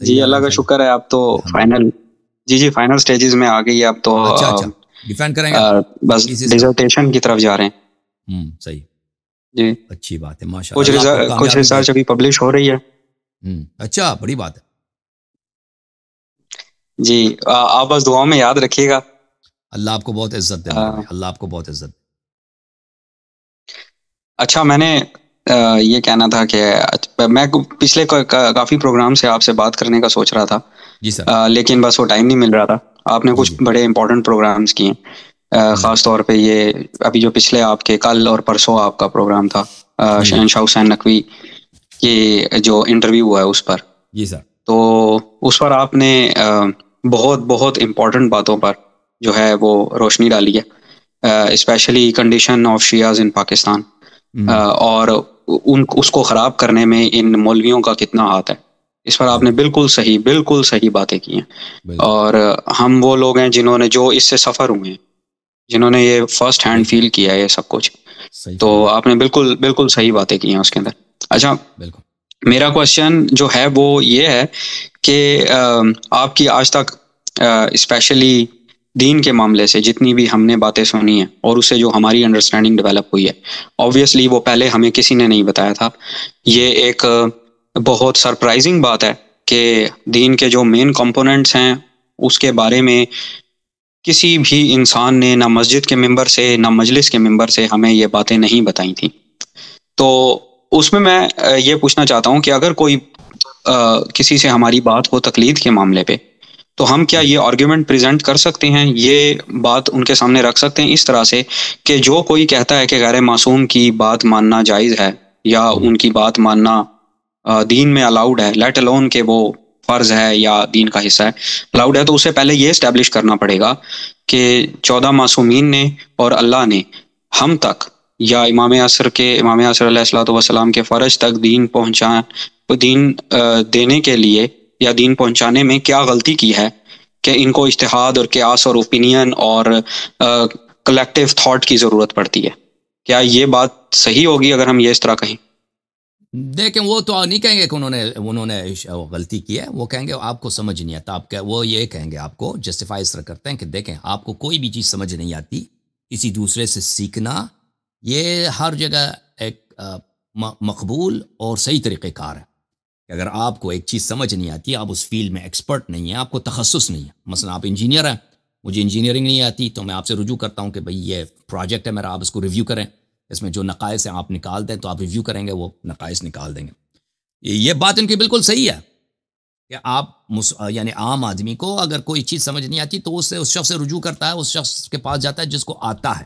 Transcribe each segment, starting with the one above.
جی اللہ کا شکر ہے، آپ تو فائنل جی فائنل سٹیجز میں آ گئی ہے، اب تو اچھا ڈیفینڈ کریں گے بس ڈیزرٹیشن کی طرف جا رہے ہیں. صحیح جی اچھی بات ہے ماشاءاللہ. کچھ ریسرچ ابھی پبلش ہو رہی ہے. اچھا بڑی بات ہے. جی آپ بس دعاؤں میں یاد رکھیے گا. اللہ آپ کو بہت عزت دے، اللہ آپ کو بہت عزت دے. اچھا میں نے یہ کہنا تھا کہ میں پچھلے کافی پروگرام سے آپ سے بات کرنے کا سوچ رہا تھا. جی سر. لیکن بس وہ ٹائم نہیں مل رہا تھا. آپ نے کچھ بڑے امپورٹنٹ پروگرامز کیے، خاص طور پہ یہ ابھی جو پچھلے آپ کے کل اور پرسوں آپ کا پروگرام تھا شہنشاہ حسین نقوی کی جو انٹرویو ہوا ہے اس پر. جی سر. تو اس پر آپ نے بہت امپورٹنٹ باتوں پر جو ہے وہ روشنی ڈالی ہے، اسپیشلی کنڈیشن آف شیعز ان پاکستان، اور اس کو خراب کرنے میں ان مولویوں کا کتنا ہاتھ ہے. اس پر آپ نے بالکل صحیح باتیں کی ہیں. اور ہم وہ لوگ ہیں جنہوں نے جو اس سے سفر ہوئے ہیں، جنہوں نے یہ فرسٹ ہینڈ فیل کیا ہے یہ سب کچھ. تو آپ نے بالکل صحیح باتیں کی ہیں اس کے اندر. اچھا میرا کوشچن جو ہے وہ یہ ہے کہ آپ کی آج تک اسپیشلی دین کے معاملے سے جتنی بھی ہم نے باتیں سنی ہیں اور اس سے جو ہماری انڈرسٹینڈنگ ڈیولپ ہوئی ہے، آبویسلی وہ پہلے ہمیں کسی نے نہیں بتایا تھا. یہ ایک بہت سرپرائزنگ بات ہے کہ دین کے جو مین کمپوننٹس ہیں اس کے بارے میں کسی بھی انسان نے نہ مسجد کے ممبر سے نہ مجلس کے ممبر سے ہمیں یہ باتیں نہیں بتائی تھیں. تو اس میں یہ پوچھنا چاہتا ہوں کہ اگر کوئی کسی سے ہماری بات ہو تقلید کے معاملے پہ، تو ہم کیا یہ آرگیومنٹ پریزنٹ کر سکتے ہیں، یہ بات ان کے سامنے رکھ سکتے ہیں اس طرح سے کہ جو کوئی کہتا ہے کہ غیر معصوم کی بات ماننا جائز ہے یا ان کی بات ماننا دین میں الاؤڈ ہے، لیٹ الون کہ وہ فرض ہے یا دین کا حصہ ہے، الاؤڈ ہے، تو اسے پہلے یہ اسٹیبلش کرنا پڑے گا کہ 14 معصومین نے اور اللہ نے ہم تک یا امام عصر علیہ الصلوۃ والسلام کے فرج تک دین دینے کے لیے یا دین پہنچانے میں کیا غلطی کی ہے کہ ان کو اجتہاد اور قیاس اور اوپینین اور کلیکٹیو تھاٹ کی ضرورت پڑتی ہے. کیا یہ بات صحیح ہوگی اگر ہم یہ اس طرح کہیں؟ دیکھیں وہ تو نہیں کہیں گے کہ انہوں نے غلطی کی ہے، وہ کہیں گے آپ کو سمجھ نہیں آتا. وہ یہ کہیں گے، آپ کو جسٹیفائی اس طرح کرتے ہیں کہ دیکھیں آپ کو کوئی بھی چیز سمجھ نہیں آتی، کسی دوسرے سے سیکھنا یہ ہر جگہ ایک مقبول اور صحیح طریقہ کار ہے. کہ اگر آپ کو ایک چیز سمجھ نہیں آتی، آپ اس فیلڈ میں ایکسپرٹ نہیں ہیں، آپ کو تخصص نہیں ہے، مثلا آپ انجینئر ہیں، مجھے انجینئرنگ نہیں آتی تو میں آپ سے رجوع کرتا ہوں کہ بھئی یہ پروجیکٹ ہے میرا، آپ اس کو ریویو کریں، اس میں جو نقائص ہیں آپ نکال دیں، تو آپ ریویو کریں گے، وہ نقائص نکال دیں گے. یہ بات ان کی بالکل صحیح ہے کہ آپ یعنی عام آدمی کو اگر کوئی چیز سمجھ نہیں آتی تو اس شخص سے رجوع کرتا ہے، اس شخص کے پاس جاتا ہے جس کو آتا ہے.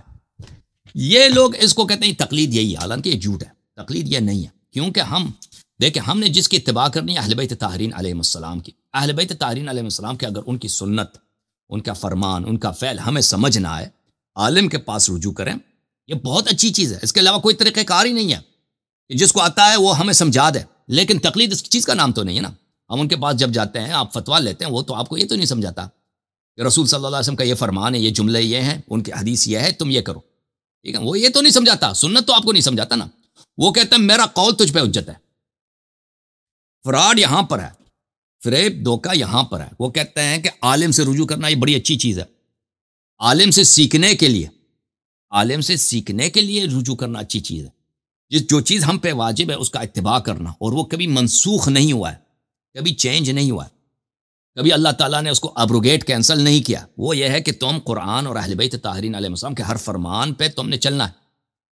یہ لوگ اس کو کہتے ہیں تقلید، یہی حالانکہ یہ جھوٹ ہے. تقلید یہ نہیں ہے، کیونکہ دیکھیں ہم نے جس کی اتباع کرنی ہے اہل بیت طاہرین علیہ السلام کی. اہل بیت طاہرین علیہ السلام کے اگر ان کی سنت، ان کا فرمان، ان کا فعل ہمیں سمجھ نہ آئے، عالم کے پاس رجوع کریں. یہ بہت اچھی چیز ہے، اس کے علاوہ کوئی طریقہ کار ہی نہیں ہے کہ جس کو آتا ہے وہ ہمیں سمجھا دے. لیکن تقلید اس چیز کا نام تو نہیں ہے نا. ہم ان کے پاس جب جاتے ہیں، آپ فتویٰ لیتے ہیں، وہ تو آپ کو یہ تو نہیں سمجھاتا کہ رسول صلی اللہ علیہ وسلم کا یہ فرمان ہے، یہ جملے یہ ہیں، ان کی حدیث یہ ہے، تم یہ کرو. ٹھیک ہے، وہ یہ تو نہیں سمجھاتا، سنت تو آپ کو نہیں سمجھاتا نا. وہ کہتا ہے میرا قول تجھ پہ حجت ہے. فراڈ یہاں پر ہے، فریب دھوکہ یہاں پر ہے. وہ کہتے ہیں کہ عالم سے رجوع کرنا یہ بڑی اچھی چیز ہے. عالم سے سیکھنے کے لیے رجوع کرنا اچھی چیز ہے. جو چیز ہم پہ واجب ہے اس کا اتباع کرنا، اور وہ کبھی منسوخ نہیں ہوا ہے، کبھی چینج نہیں ہوا ہے، کبھی اللہ تعالیٰ نے اس کو ابروگیٹ کینسل نہیں کیا. وہ یہ ہے کہ تم قرآن اور اہل بیت طاہرین علیہ السلام کے ہر فرمان پہ تم نے چلنا ہے،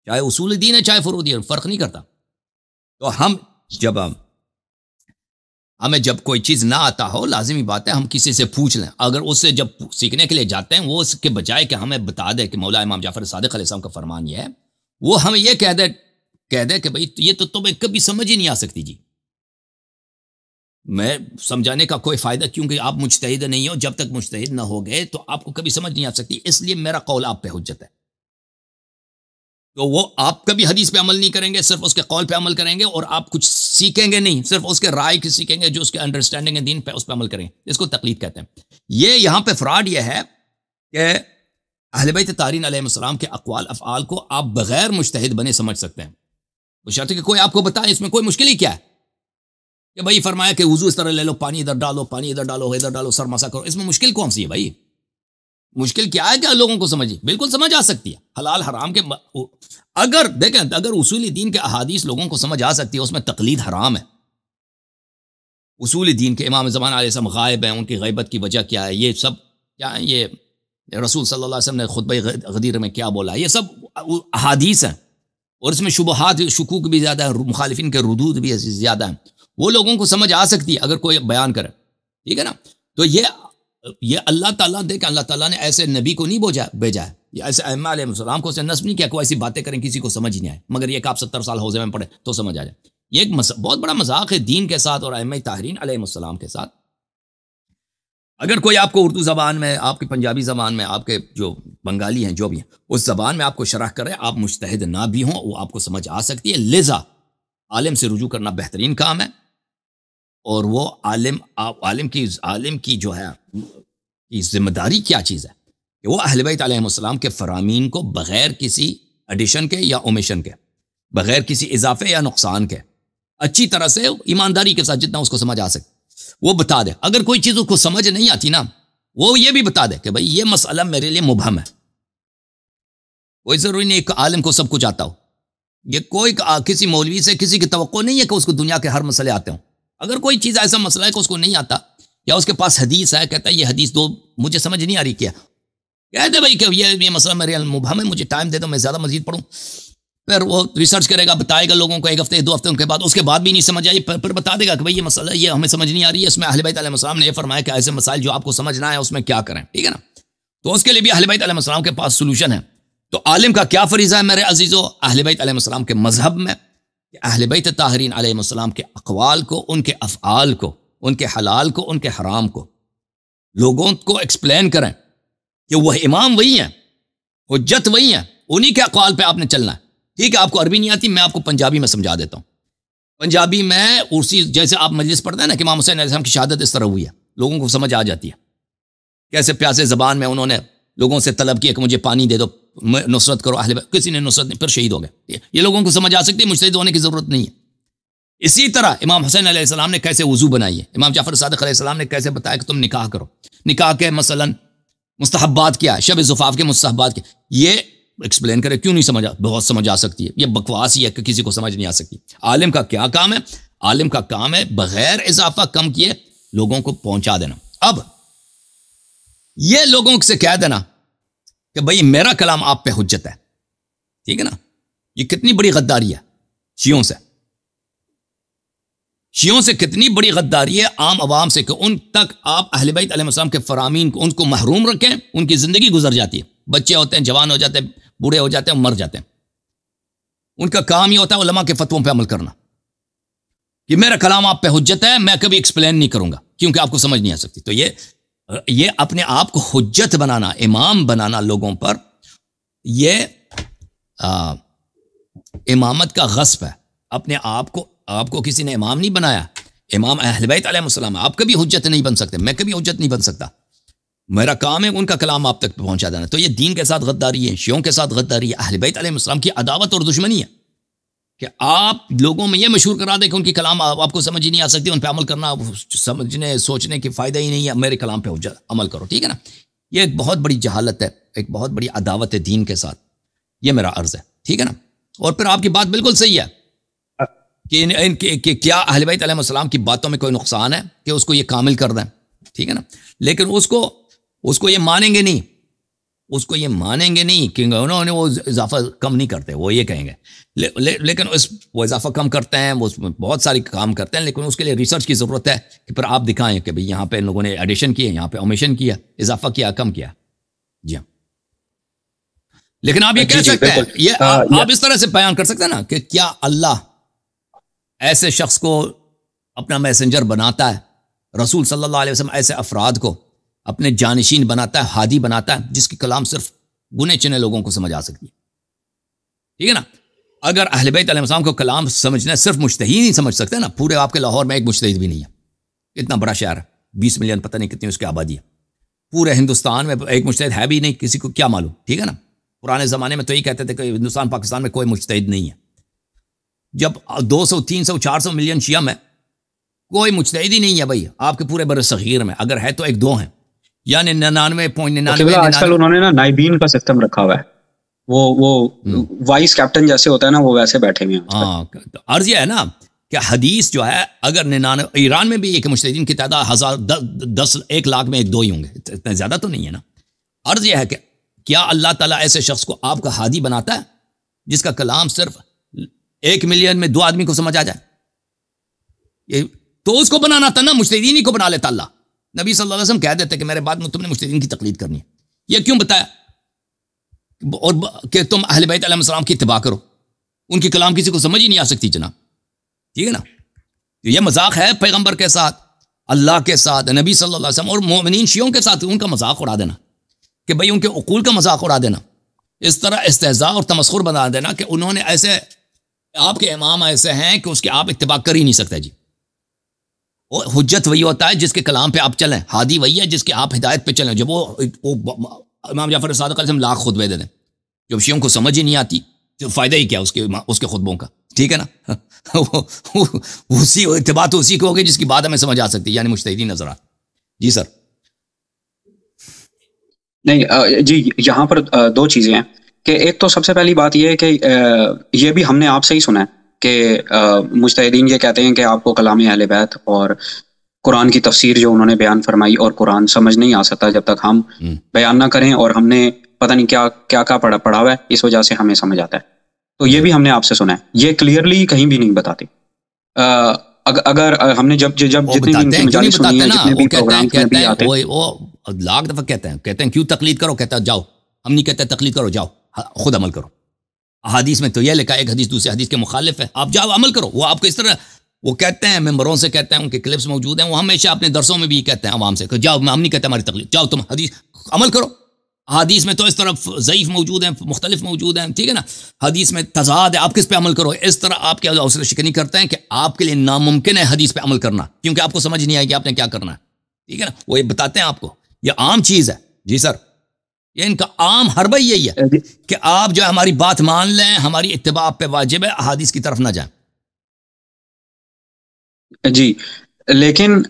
چاہے اصول دین ہے چاہے فروع دین، فرق نہیں کرتا. تو ہمیں جب کوئی چیز نہ آتا ہو، لازمی بات ہے ہم کسی سے پوچھ لیں. اگر اس سے جب سیکھنے کے لیے جاتے ہیں، وہ اس کے بجائے کہ ہمیں بتا دے کہ مولا امام جعفر صادق علیہ السلام کا فرمان یہ ہے، وہ ہمیں یہ کہہ دے کہ بھئی یہ تو تمہیں کبھی سمجھ ہی نہیں آ سکتی. جی میں سمجھانے کا کوئی فائدہ، کیونکہ آپ مجتہد نہیں ہو. جب تک مجتہد نہ ہو گئے تو آپ کو کبھی سمجھ نہیں آ سکتی. اس لیے میرا قول آپ پہ حجت ہے. تو وہ آپ کبھی حدیث پہ عمل نہیں کریں گے، صرف اس کے قول پہ عمل کریں گے، اور آپ کچھ سیکھیں گے نہیں، صرف اس کے رائے کی سیکھیں گے، جو اس کے انڈرسٹینڈنگ ہے دین پہ، اس پہ عمل کریں گے. اس کو تقلید کہتے ہیں. یہ یہاں پہ فراڈ یہ ہے کہ اہل بیت طاہرین علیہ السلام کے اقوال افعال کو آپ بغیر مجتہد بنے سمجھ سکتے ہیں، بشرط کہ کوئی آپ کو بتائے. اس میں کوئی مشکل ہی کیا ہے؟ کہ بھائی فرمایا کہ وضو اس طرح لے لو، پانی ادھر ڈالو، پانی ادھر ڈالو، ادھر ڈالو، سر مسا کرو. اس میں مشکل کون سی ہے بھائی؟ مشکل کیا ہے کہ لوگوں کو سمجھیں؟ بالکل سمجھ آ سکتی ہے. حلال حرام کے اگر دیکھیں، اگر اصول دین کے احادیث لوگوں کو سمجھ آ سکتی ہے، اس میں تقلید حرام ہے. اصول دین کے امام زمان علیہ السلام غائب ہیں، ان کی غیبت کی وجہ کیا ہے، یہ سب کیا ہے، یہ رسول صلی اللہ علیہ وسلم نے خطبہ غدیر میں کیا بولا، یہ سب احادیث ہیں. اور اس میں شبہات، شکوک بھی زیادہ ہیں، مخالفین کے ردود بھی زیادہ ہیں. وہ لوگوں کو سمجھ آ سکتی ہے اگر کوئی بیان کرے، ٹھیک ہے نا. تو یہ اللہ تعالیٰ دیکھ، اللہ تعالیٰ نے ایسے نبی کو نہیں بھیجا ہے، یہ ایسے ائمہ علیہ السلام کو نصب نہیں کیا کہ ایسی باتیں کریں کسی کو سمجھ نہیں آئے، مگر یہ کہ آپ 70 سال حوزے میں پڑھے تو سمجھ آ جائے. یہ ایک بہت بڑا مذاق ہے دین کے ساتھ اور ائمہ طاہرین علیہ السلام کے ساتھ. اگر کوئی آپ کو اردو زبان میں، آپ کی پنجابی زبان میں، آپ کے جو بنگالی ہیں جو بھی ہیں، اس زبان میں آپ کو شرح کرے، آپ مجتہد نہ بھی ہوں، وہ آپ کو سمجھ آ سکتی ہے. لذا عالم سے رجوع کرنا بہترین کام ہے. اور وہ عالم کی جو ہے ذمہ داری کیا چیز ہے کہ وہ اہل بیت علیہ السلام کے فرامین کو بغیر کسی ایڈیشن کے یا اومیشن کے، بغیر کسی اضافے یا نقصان کے، اچھی طرح سے ایمانداری کے ساتھ جتنا اس کو سمجھ آ سکے وہ بتا دے. اگر کوئی چیز اس کو سمجھ نہیں آتی نا، وہ یہ بھی بتا دے کہ بھئی یہ مسئلہ میرے لیے مبہم ہے. کوئی ضروری نہیں ایک عالم کو سب کچھ آتا ہو. یہ کوئی کسی مولوی سے کسی کی توقع نہیں ہے کہ اس کو دنیا کے ہر مسئلے آتے ہوں. اگر کوئی چیز ایسا مسئلہ ہے کہ اس کو نہیں آتا، یا اس کے پاس حدیث ہے، کہتا ہے یہ حدیث دو مجھے سمجھ نہیں آ رہی، کیا کہہ دے بھائی کہ یہ مسئلہ میرے مبہم ہے، مجھے ٹائم دے دو، میں زیادہ مزید پڑھوں. پھر وہ ریسرچ کرے گا، بتائے گا لوگوں کو، ایک ہفتے 2 ہفتے کے بعد، اس کے بعد بھی نہیں سمجھ آئی، پھر بتا دے گا کہ بھائی یہ مسئلہ یہ ہمیں سمجھ نہیں آ رہی ہے، اس میں اہل بیت علیہ السلام نے یہ فرمایا کہ ایسے مسائل جو آپ کو سمجھ نہ آئے اس میں کیا کریں، ٹھیک ہے نا. تو اس کے لیے بھی اہل بیت علیہ السلام کے پاس سولوشن ہے. تو عالم کا کیا فریضہ ہے میرے عزیزو اہل بیت علیہ السلام کے مذہب میں؟ کہ اہل بیت طاہرین علیہ السلام کے اقوال کو، ان کے افعال کو، ان کے حلال کو، ان کے حرام کو لوگوں کو ایکسپلین کریں کہ وہ امام وہی ہیں، حجت وہی ہیں، انہی کے اقوال پہ آپ نے چلنا ہے. ٹھیک ہے، آپ کو عربی نہیں آتی، میں آپ کو پنجابی میں سمجھا دیتا ہوں. پنجابی میں اسی جیسے آپ مجلس پڑھتے ہیں نا کہ امام حسین علیہ السلام کی شہادت اس طرح ہوئی ہے، لوگوں کو سمجھ آ جاتی ہے. کیسے پیاسے زبان میں انہوں نے لوگوں سے طلب کیا کہ مجھے پانی دے دو، نصرت کرو اہل بیت، کسی نے نصرت نہیں، پھر شہید ہو گئے. یہ لوگوں کو سمجھ آ سکتی ہے، مجتہد ہونے کی ضرورت نہیں ہے. اسی طرح امام حسین علیہ السلام نے کیسے وضو بنائی ہے، امام جعفر صادق علیہ السلام نے کیسے بتایا کہ تم نکاح کرو، نکاح کے مثلا مستحبات کیا، شب زفاف کے مستحبات کیا، یہ ایکسپلین کرے. کیوں نہیں سمجھ بہت سمجھ آ سکتی ہے، یہ بکواس ہی ہے کہ کسی کو سمجھ نہیں آ سکتی. عالم کا کیا کام ہے؟ عالم کا کام ہے بغیر اضافہ کم کیے لوگوں کو پہنچا دینا. اب یہ لوگوں سے کہہ دینا کہ بھئی میرا کلام آپ پہ حجت ہے، ٹھیک ہے نا. یہ کتنی بڑی غداری ہے شیعوں سے کتنی بڑی غداری ہے عام عوام سے، کہ ان تک آپ اہل بیت علیہ السلام کے فرامین کو، ان کو محروم رکھیں. ان کی زندگی گزر جاتی ہے، بچے ہوتے ہیں، جوان ہو جاتے ہیں، بوڑھے ہو جاتے ہیں، مر جاتے ہیں. ان کا کام یہ ہوتا ہے علماء کے فتووں پہ عمل کرنا کہ میرا کلام آپ پہ حجت ہے، میں کبھی ایکسپلین نہیں کروں گا کیونکہ آپ کو سمجھ نہیں آ سکتی. تو یہ اپنے آپ کو حجت بنانا، امام بنانا لوگوں پر، یہ امامت کا غصب ہے. اپنے آپ کو کسی نے امام نہیں بنایا، امام اہل بیت علیہ السلام. آپ کبھی حجت نہیں بن سکتے، میں کبھی حجت نہیں بن سکتا. میرا کام ہے ان کا کلام آپ تک پہنچا دینا. تو یہ دین کے ساتھ غداری ہے، شیعوں کے ساتھ غداری ہے، اہل بیت علیہ السلام کی عداوت اور دشمنی ہے کہ آپ لوگوں میں یہ مشہور کرا دیں کہ ان کی کلام آپ کو سمجھ ہی نہیں آ سکتی، ان پہ عمل کرنا سمجھنے سوچنے کی فائدہ ہی نہیں ہے، میرے کلام پہ عمل کرو، ٹھیک ہے نا. یہ ایک بہت بڑی جہالت ہے، ایک بہت بڑی عداوت ہے دین کے ساتھ. یہ میرا عرض ہے، ٹھیک ہے نا. اور پھر آپ کی بات بالکل صحیح ہے کہ کیا اہل بیت علیہ السلام کی باتوں میں کوئی نقصان ہے کہ اس کو یہ کامل کر دیں، ٹھیک ہے نا. لیکن اس کو یہ مانیں گے نہیں، اس کو یہ مانیں گے نہیں کہ انہوں نے وہ اضافہ کم نہیں کرتے. وہ یہ کہیں گے لیکن وہ اضافہ کم کرتے ہیں، وہ اس میں بہت ساری کام کرتے ہیں، لیکن اس کے لیے ریسرچ کی ضرورت ہے کہ پھر آپ دکھائیں کہ بھئی یہاں پہ لوگوں نے ایڈیشن کی ہے، یہاں پہ اومیشن کیا، اضافہ کیا، کم کیا. جی ہاں. لیکن آپ یہ کہہ سکتے ہیں، یہ آپ اس طرح سے بیان کر سکتے ہیں نا کہ کیا اللہ ایسے شخص کو اپنا میسنجر بناتا ہے، رسول صلی اللہ علیہ وسلم ایسے افراد کو اپنے جانشین بناتا ہے، ہادی بناتا ہے، جس کی کلام صرف گنے چنے لوگوں کو سمجھ آ سکتی ہے، ٹھیک ہے نا. اگر اہل بیت علیہ السلام کو کلام سمجھنا صرف مجتہد نہیں سمجھ سکتے نا، پورے آپ کے لاہور میں ایک مجتہد بھی نہیں ہے، اتنا بڑا شہر ہے، 20 ملین پتہ نہیں کتنی اس کی آبادی ہے، پورے ہندوستان میں ایک مجتہد ہے بھی نہیں، کسی کو کیا معلوم، ٹھیک ہے نا. پرانے زمانے میں تو یہ کہتے تھے کہ ہندوستان پاکستان میں کوئی مجتہد نہیں ہے. جب 200 300 400 ملین شیعہ میں کوئی مجتہد ہی نہیں ہے بھائی آپ کے پورے بر صغیر میں، اگر ہے تو ایک دو ہیں، یعنی 99.99 آج کل انہوں نے نا نائبین کا سسٹم رکھا ہوا ہے، وہ وائس کیپٹن جیسے ہوتا ہے نا، وہ ویسے بیٹھے ہوئے ہیں. ہاں عرض یہ ہے نا کہ حدیث جو ہے اگر 99، ایران میں بھی ایک مجتہدین کی تعداد 1000 1 لاکھ میں 1-2 ہی ہوں گے، اتنا زیادہ تو نہیں ہے نا. عرض یہ ہے کہ کیا اللہ تعالیٰ ایسے شخص کو آپ کا ہادی بناتا ہے جس کا کلام صرف 1 ملین میں 2 آدمی کو سمجھ آ جائے؟ تو اس کو بنانا تھا نا، مجتہدین ہی کو بنا لیتا اللہ. نبی صلی اللہ علیہ وسلم کہہ دیتے کہ میرے بعد میں تم نے مجتہدین کی تقلید کرنی ہے. یہ کیوں بتایا؟ اور کہ تم اہل بیت علیہ السلام کی اتباع کرو، ان کی کلام کسی کو سمجھ ہی نہیں آ سکتی جناب. ٹھیک ہے نا؟ یہ مذاق ہے پیغمبر کے ساتھ، اللہ کے ساتھ، نبی صلی اللہ علیہ وسلم اور مومنین شیعوں کے ساتھ ان کا مذاق اڑا دینا، کہ بھئی ان کے عقول کا مذاق اڑا دینا، اس طرح استہزاء اور تمسخر بنا دینا کہ انہوں نے ایسے، آپ کے امام ایسے ہیں کہ اس کے آپ اتباع کر ہی نہیں سکتے. جی حجت وہی ہوتا ہے جس کے کلام پہ آپ چلیں، ہادی وہی ہے جس کے آپ ہدایت پہ چلیں. جب وہ امام جعفر صادق علیہ السلام لاکھ خطبے دے دیں، جب شیعوں کو سمجھ ہی نہیں آتی تو فائدہ ہی کیا اس کے خطبوں کا. ٹھیک ہے نا؟ اسی اتباع تو اسی کو ہوگی جس کی بات ہمیں سمجھ آ سکتی ہے، یعنی مجتہدین نظرات. جی سر. نہیں جی، یہاں پر 2 چیزیں ہیں کہ ایک تو سب سے پہلی بات یہ ہے کہ یہ بھی ہم نے آپ سے ہی سنا ہے کہ مجتہدین یہ کہتے ہیں کہ آپ کو کلام اہل بیت اور قرآن کی تفسیر جو انہوں نے بیان فرمائی اور قرآن سمجھ نہیں آ سکتا جب تک ہم بیان نہ کریں، اور ہم نے پتہ نہیں کیا پڑھا ہوا ہے، اس وجہ سے ہمیں سمجھ آتا ہے. تو یہ بھی ہم نے آپ سے سنا ہے، یہ کلیئرلی کہیں بھی نہیں بتاتے. اگر ہم نے جب جتنے بھی ان کی مجالس سنی ہیں، جتنے بھی پروگرام میں بھی آتے ہیں، وہ لاکھ دفعہ کہتے ہیں کیوں تقلید کرو، کہتا ہے جاؤ، ہم نہیں کہتے تقلید کرو، جاؤ خود عمل کرو. حدیث میں تو یہ لکھا ہے ایک حدیث دوسرے حدیث کے مخالف ہے، آپ جاؤ عمل کرو. وہ آپ کو اس طرح وہ کہتے ہیں، ممبروں سے کہتے ہیں، ان کے کلپس موجود ہیں، وہ ہمیشہ اپنے درسوں میں بھی کہتے ہیں عوام سے کہ جاؤ، ہم نہیں کہتے ہماری تقلید، جاؤ تم حدیث عمل کرو. حدیث میں تو اس طرف ضعیف موجود ہیں، مختلف موجود ہیں. ٹھیک ہے نا؟ حدیث میں تضاد ہے، آپ کس پہ عمل کرو. اس طرح آپ کے حوصلہ شکنی کرتے ہیں کہ آپ کے لیے ناممکن ہے حدیث پہ عمل کرنا، کیونکہ آپ کو سمجھ نہیں آئے کہ آپ نے کیا کرنا ہے. ٹھیک ہے نا؟ وہ یہ بتاتے ہیں آپ کو، یہ عام چیز ہے. جی سر، یہ ان کا عام حربہ یہی ہے کہ آپ جو ہماری بات مان لیں، ہماری اتباع پہ واجب ہے، احادیث کی طرف نہ جائیں. جی لیکن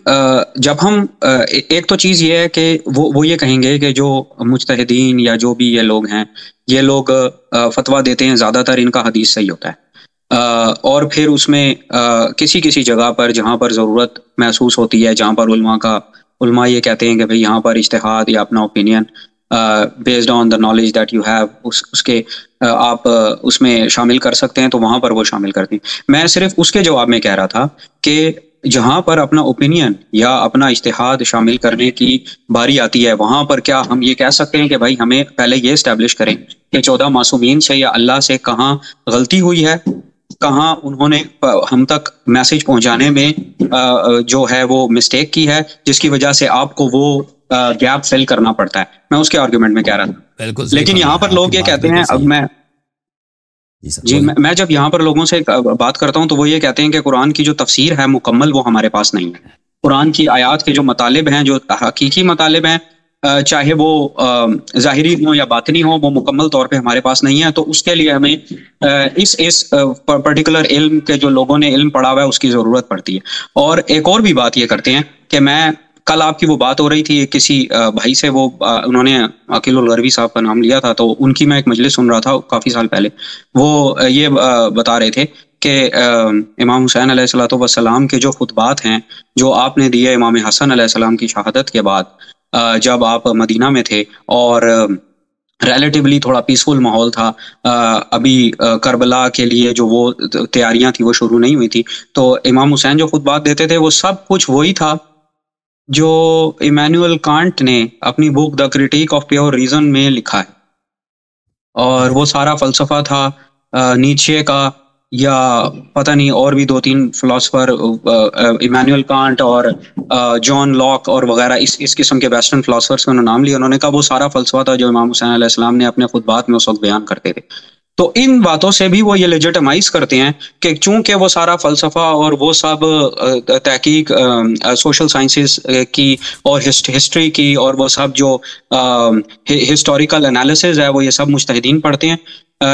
جب ہم ایک تو چیز یہ ہے کہ وہ یہ کہیں گے کہ جو مجتہدین یا جو بھی یہ لوگ ہیں، یہ لوگ فتویٰ دیتے ہیں، زیادہ تر ان کا حدیث صحیح ہوتا ہے، اور پھر اس میں کسی جگہ پر جہاں پر ضرورت محسوس ہوتی ہے، جہاں پر علماء یہ کہتے ہیں کہ بھئی یہاں پر اجتہاد یا اپنا opinion based on the knowledge that you have, اس کے آپ اس میں شامل کر سکتے ہیں، تو وہاں پر وہ شامل کرتے ہیں. میں صرف اس کے جواب میں کہہ رہا تھا کہ جہاں پر اپنا اوپینین یا اپنا اجتہاد شامل کرنے کی باری آتی ہے، وہاں پر کیا ہم یہ کہہ سکتے ہیں کہ بھائی ہمیں پہلے یہ اسٹیبلش کریں کہ 14 معصومین سے یا اللہ سے کہاں غلطی ہوئی ہے، کہاں انہوں نے ہم تک میسج پہنچانے میں جو ہے وہ مسٹیک کی ہے، جس کی وجہ سے آپ کو وہ گیپ فل کرنا پڑتا ہے. میں اس کے آرگومنٹ میں کہہ رہا تھا. لیکن یہاں پر لوگ یہ کہتے ہیں، اب میں جب یہاں پر لوگوں سے بات کرتا ہوں تو وہ یہ کہتے ہیں کہ قرآن کی جو تفسیر ہے مکمل، وہ ہمارے پاس نہیں ہے. قرآن کی آیات کے جو مطالب ہیں، جو حقیقی مطالب ہیں، چاہے وہ ظاہری ہوں یا باطنی ہوں، وہ مکمل طور پہ ہمارے پاس نہیں ہے. تو اس کے لیے ہمیں اس پرٹیکولر علم کے جو لوگوں نے علم پڑھا ہوا ہے اس کی ضرورت پڑتی ہے. اور ایک اور بھی بات یہ کرتے ہیں کہ میں کل آپ کی وہ بات ہو رہی تھی کسی بھائی سے، وہ انہوں نے عقیل الغروی صاحب کا نام لیا تھا، تو ان کی میں ایک مجلس سن رہا تھا کافی سال پہلے. وہ یہ بتا رہے تھے کہ امام حسین علیہ الصلوۃ والسلام کے جو خطبات ہیں جو آپ نے دیے امام حسن علیہ السلام کی شہادت کے بعد، جب آپ مدینہ میں تھے اور ریلیٹیولی تھوڑا پیسفل ماحول تھا، ابھی کربلا کے لیے جو وہ تیاریاں تھیں وہ شروع نہیں ہوئی تھی، تو امام حسین جو خطبات دیتے تھے وہ سب کچھ وہی تھا جو ایمینوئل کانٹ نے اپنی بک دا کرٹیک آف پیور ریزن میں لکھا ہے. اور وہ سارا فلسفہ تھا نیچے کا، یا پتہ نہیں اور بھی 2-3 فلاسفر، ایمینوئل کانٹ اور جان لاک اور وغیرہ، اس قسم کے ویسٹرن فلاسفرس کا نام لیا انہوں نے. کہا وہ سارا فلسفہ تھا جو امام حسین علیہ السلام نے اپنے خطبات میں اس وقت بیان کرتے تھے. تو ان باتوں سے بھی وہ یہ لیجٹمائز کرتے ہیں کہ چونکہ وہ سارا فلسفہ اور وہ سب تحقیق سوشل سائنسز کی اور ہسٹری کی اور وہ سب جو ہسٹوریکل انالیسز ہے، وہ یہ سب مجتہدین پڑھتے ہیں.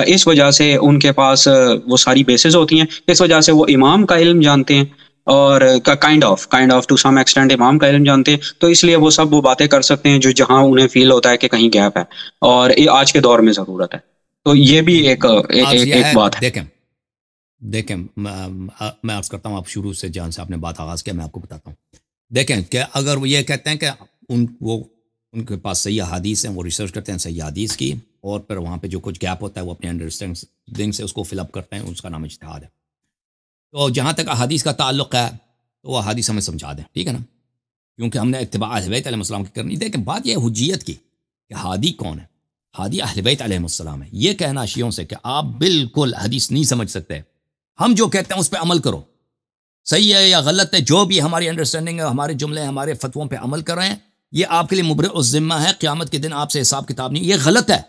اس وجہ سے ان کے پاس وہ ساری بیسز ہوتی ہیں، اس وجہ سے وہ امام کا علم جانتے ہیں. اور kind of to some extent امام کا علم جانتے ہیں، تو اس لیے وہ سب وہ باتیں کر سکتے ہیں جو جہاں انہیں فیل ہوتا ہے کہ کہیں گیپ ہے، اور یہ آج کے دور میں ضرورت ہے. تو یہ بھی ایک بات ہے. دیکھیں میں عرض کرتا ہوں، آپ شروع سے جہاں سے آپ نے بات آغاز کیا میں آپ کو بتاتا ہوں. دیکھیں کہ اگر وہ یہ کہتے ہیں کہ ان کے پاس صحیح حدیث ہیں، وہ ریسرچ کرتے ہیں صحیح حدیث کی، اور پھر وہاں پہ جو کچھ گیپ ہوتا ہے وہ اپنے انڈرسٹینڈنگ سے اس کو فل اپ کرتے ہیں، اس کا نام اجتہاد ہے. تو جہاں تک احادیث کا تعلق ہے تو وہ احادیث ہمیں سمجھا دیں، ٹھیک ہے نا، کیونکہ ہم نے اتباع اہل بیت علیہ السلام کی کرنی. دیکھیں بات یہ ہے حجیت کی کہ ہادی کون ہے. ہادی اہل بیت علیہ السلام ہے. یہ کہنا شیعوں سے کہ آپ بالکل حدیث نہیں سمجھ سکتے، ہم جو کہتے ہیں اس پہ عمل کرو، صحیح ہے یا غلط ہے، جو بھی ہماری انڈرسٹینڈنگ ہے، ہمارے جملے ہمارے فتووں پہ عمل کر رہے ہیں، یہ آپ کے لیے مبرئ الذمہ ہے، قیامت کے دن آپ سے حساب کتاب نہیں. یہ غلط ہے.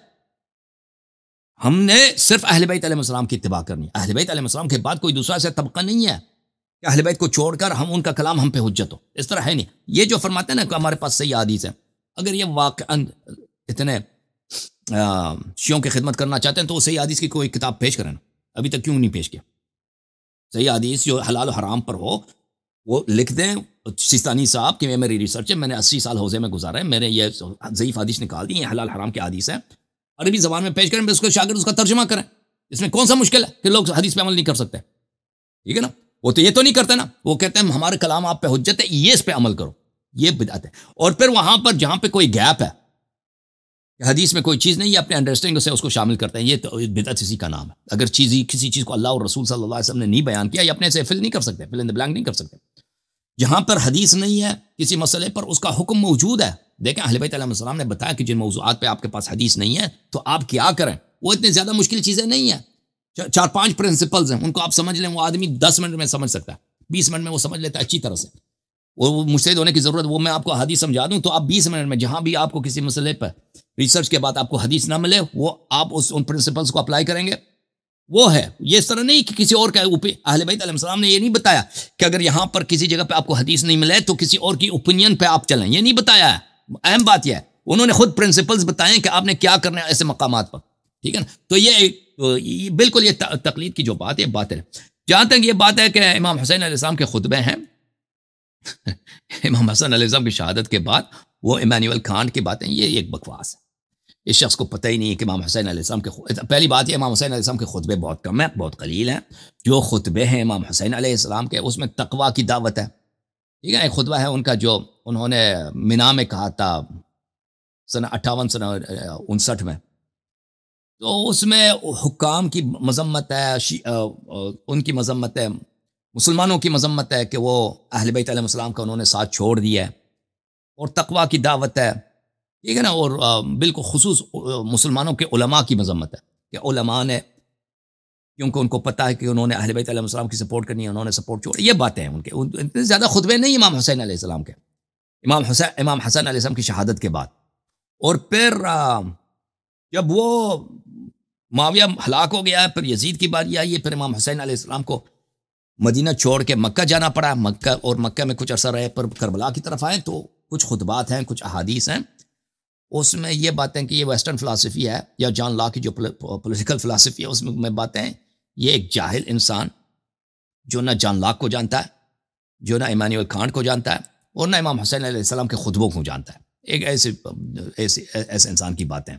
ہم نے صرف اہل بیت علیہ السلام کی اتباع کرنی. اہل بیت علیہ السلام کے بعد کوئی دوسرا ایسا طبقہ نہیں ہے کہ اہل بیت کو چھوڑ کر ہم ان کا کلام ہم پہ حجت ہو، اس طرح ہے نہیں. یہ جو فرماتے ہیں نا کہ ہمارے پاس صحیح حدیث ہے، اگر یہ واقعاً اتنے شیعوں کی خدمت کرنا چاہتے ہیں تو وہ صحیح حدیث کی کوئی کتاب پیش کریں. ابھی تک کیوں نہیں پیش کیا؟ صحیح حدیث جو حلال و حرام پر ہو وہ لکھ دیں. سیستانی صاحب کہ میری ریسرچ ہے، میں نے 80 سال حوزے میں گزارا ہے، میں نے یہ ضعیف حدیث نکال دی، یہ حلال حرام کی حدیث ہے، عربی زبان میں پیش کریں، اس کو شاگرد اس کا ترجمہ کریں. اس میں کون سا مشکل ہے کہ لوگ حدیث پہ عمل نہیں کر سکتے؟ ٹھیک ہے نا. وہ تو یہ تو نہیں کرتے نا، وہ کہتے ہیں ہمارے کلام آپ پہ حجت ہے، یہ اس پہ عمل کرو. یہ بدعت ہے. اور پھر وہاں پر جہاں پہ کوئی گیپ ہے، حدیث میں کوئی چیز نہیں ہے، اپنے انڈرسٹینڈنگ سے اس کو شامل کرتے ہیں، یہ تو بدعت اسی کا نام ہے. اگر کسی چیز کو اللہ اور رسول صلی اللہ علیہ وسلم نے نہیں بیان کیا، یہ اپنے سے فل نہیں کر سکتے، فل ان دی بلینک نہیں کر سکتے. جہاں پر حدیث نہیں ہے کسی مسئلے پر، اس کا حکم موجود ہے. دیکھیں اہل بیت علیہ السلام نے بتایا کہ جن موضوعات پہ آپ کے پاس حدیث نہیں ہے تو آپ کیا کریں. وہ اتنے زیادہ مشکل چیزیں نہیں ہیں، 4-5 پرنسپلز ہیں، ان کو آپ سمجھ لیں. وہ آدمی 10 منٹ میں سمجھ سکتا ہے، 20 منٹ میں وہ سمجھ لیتا ہے اچھی طرح سے. وہ مجتہد ہونے کی ضرورت، وہ میں آپ کو حدیث سمجھا دوں تو آپ 20 منٹ میں جہاں بھی آپ کو کسی مسئلے پر ریسرچ کے بعد آپ کو حدیث نہ ملے، وہ آپ ان پرنسپلز کو اپلائی کریں گے. وہ ہے. یہ اس طرح نہیں کہ کسی اور کا اہل بیت علیہ السلام نے یہ نہیں بتایا کہ اگر یہاں پر کسی جگہ پہ آپ کو حدیث نہیں ملے تو کسی اور کی اوپینین پہ آپ چلیں. یہ نہیں بتایا ہے. اہم بات یہ ہے انہوں نے خود پرنسپلز بتائیں کہ آپ نے کیا کرنا ہے ایسے مقامات پر. ٹھیک ہے نا. تو یہ بالکل یہ تقلید کی جو بات ہے باطل ہے. جہاں تک یہ بات ہے کہ امام حسین علیہ السلام کے خطبے ہیں، امام حسن علیہ السلام کی شہادت کے بعد وہ ایمانویل کانٹ کی باتیں، یہ ایک بکواس ہے. اس شخص کو پتہ ہی نہیں ہے کہ امام حسین علیہ السلام کے پہلی بات یہ امام حسین علیہ السلام کے خطبے بہت کم ہیں، بہت قلیل ہیں. جو خطبے ہیں امام حسین علیہ السلام کے اس میں تقویٰ کی دعوت ہے. ٹھیک ہے. ایک خطبہ ہے ان کا جو انہوں نے منا میں کہا تھا سنہ 59 میں، تو اس میں حکام کی مذمت ہے، ان کی مذمت ہے، مسلمانوں کی مذمت ہے کہ وہ اہل بیت علیہ السلام کا انہوں نے ساتھ چھوڑ دیا ہے، اور تقویٰ کی دعوت ہے. ٹھیک ہے نا. اور بالکل خصوص مسلمانوں کے علماء کی مذمت ہے کہ علماء نے، کیونکہ ان کو پتہ ہے کہ انہوں نے اہل بیت علیہ السلام کی سپورٹ کرنی ہے، انہوں نے سپورٹ چھوڑی. یہ باتیں ہیں ان کے. اتنے زیادہ خطبے نہیں امام حسین علیہ السلام کے، امام حسن علیہ السلام کی شہادت کے بعد. اور پھر جب وہ معاویہ ہلاک ہو گیا ہے، پھر یزید کی باری آئی ہے، پھر امام حسین علیہ السلام کو مدینہ چھوڑ کے مکہ جانا پڑا. مکہ میں کچھ عرصہ رہے، پر کربلا کی طرف آئے تو کچھ خطبات ہیں، کچھ احادیث ہیں، اس میں یہ باتیں کہ یہ ویسٹرن فلسفی ہے یا جان لا کی جو پولیٹیکل فلسفی ہے، اس میں باتیں یہ ایک جاہل انسان جو نہ جان لاک کو جانتا ہے، جو نہ ایمانویل کانٹ کو جانتا ہے، اور نہ امام حسین علیہ السلام کے خطبوں کو جانتا ہے. ایک ایسے انسان کی باتیں.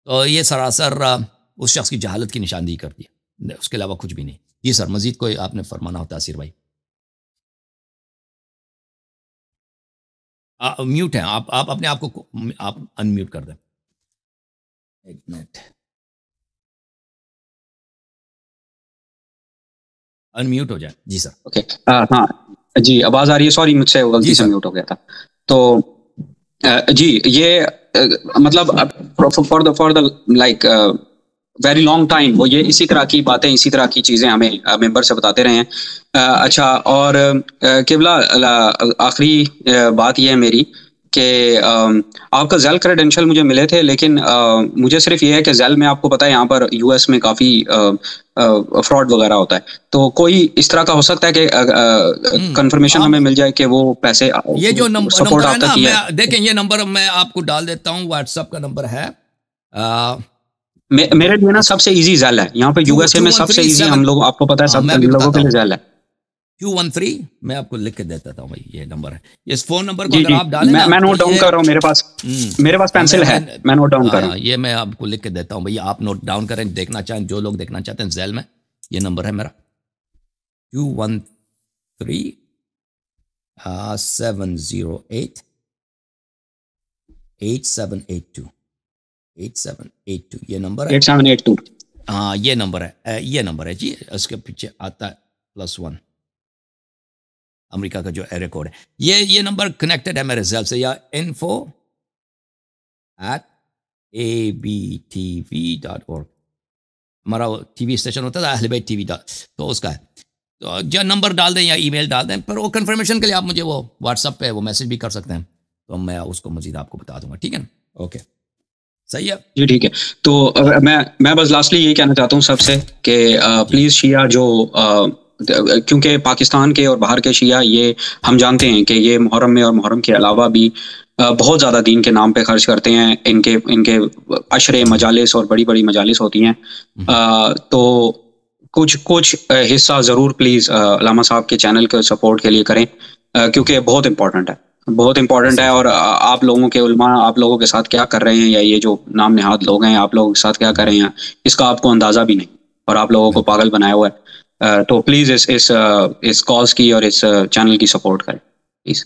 تو یہ سراسر اس شخص کی جہالت کی نشاندہی کرتی ہے، اس کے علاوہ کچھ بھی نہیں. جی سر، مزید کوئی آپ نے فرمانا ہوتا تاثیر بھائی؟ میوٹ ہیں آپ اپنے آپ کو آپ انمیوٹ کر دیں. ایک منٹ، انمیوٹ ہو جائے. جی سر. اوکے. ہاں جی، آواز آ رہی ہے؟ سوری مجھ سے غلطی سے میوٹ ہو گیا تھا. تو جی یہ مطلب for the like very long time وہ یہ اسی طرح کی باتیں، اسی طرح کی چیزیں ہمیں ممبر سے بتاتے رہے ہیں. اچھا، اور قبلہ آخری بات یہ ہے میری کہ آپ کا زیل کریڈینشل مجھے ملے تھے، لیکن مجھے صرف یہ ہے کہ زیل میں آپ کو پتہ ہے یہاں پر یو ایس میں کافی فراڈ وغیرہ ہوتا ہے. تو کوئی اس طرح کا ہو سکتا ہے کہ کنفرمیشن ہمیں مل جائے کہ وہ پیسے یہ جو سپورٹ نمبر آپ تک ہے نا، دیکھیں یہ نمبر میں آپ کو ڈال دیتا ہوں، واٹس ایپ کا نمبر ہے. میرے لیے نا سب سے ایزی زیل ہے یہاں پہ یو ایس اے میں، سب سے ایزی ہم لوگ، آپ کو پتا ہے سب لوگوں کے لیے زیل ہے. Q13 میں آپ کو لکھ کے دیتا تھا بھائی، یہ نمبر ہے، اس فون نمبر کو جی اگر آپ ڈالیں نا، میں نوٹ ڈاؤن کر رہا ہوں، میرے پاس پینسل ہے، میں نوٹ ڈاؤن کر رہا ہوں. یہ میں آپ کو لکھ کے دیتا ہوں بھائی، آپ نوٹ ڈاؤن کریں، دیکھنا چاہیں، جو لوگ دیکھنا چاہتے ہیں ذیل میں یہ نمبر ہے میرا Q13 708 8782 8782 یہ نمبر ہے. 8782. ہاں یہ نمبر ہے جی، اس کے پیچھے آتا ہے +1 امریکہ کا جو ایریا کوڈ ہے. یہ نمبر کنیکٹڈ ہے میرے ذیل سے، یا info@abtv.org ہمارا ٹی وی اسٹیشن ہوتا تھا اہل بیت ٹی وی، تو اس کا ہے. تو جو نمبر ڈال دیں یا ای میل ڈال دیں، پر وہ کنفرمیشن کے لیے آپ مجھے وہ واٹس ایپ پہ وہ میسج بھی کر سکتے ہیں، تو میں اس کو مزید آپ کو بتا دوں گا. ٹھیک ہے نا؟ اوکے صحیح ہے جی ٹھیک ہے. تو میں بس لاسٹلی یہی کہنا چاہتا ہوں سب سے کہ پلیز شیعہ جو کیونکہ پاکستان کے اور باہر کے شیعہ یہ ہم جانتے ہیں کہ یہ محرم میں اور محرم کے علاوہ بھی بہت زیادہ دین کے نام پہ خرچ کرتے ہیں. ان کے عشرے مجالس اور بڑی بڑی مجالس ہوتی ہیں، تو کچھ حصہ ضرور پلیز علامہ صاحب کے چینل کے سپورٹ کے لیے کریں، کیونکہ بہت امپورٹنٹ ہے. اور آپ لوگوں کے علماء آپ لوگوں کے ساتھ کیا کر رہے ہیں، یا یہ جو نام نہاد لوگ ہیں آپ لوگوں کے ساتھ کیا کر رہے ہیں، اس کا آپ کو اندازہ بھی نہیں، اور آپ لوگوں کو پاگل بنایا ہوا ہے. تو پلیز اس کاز کی اور اس چینل کی سپورٹ کریں پلیز.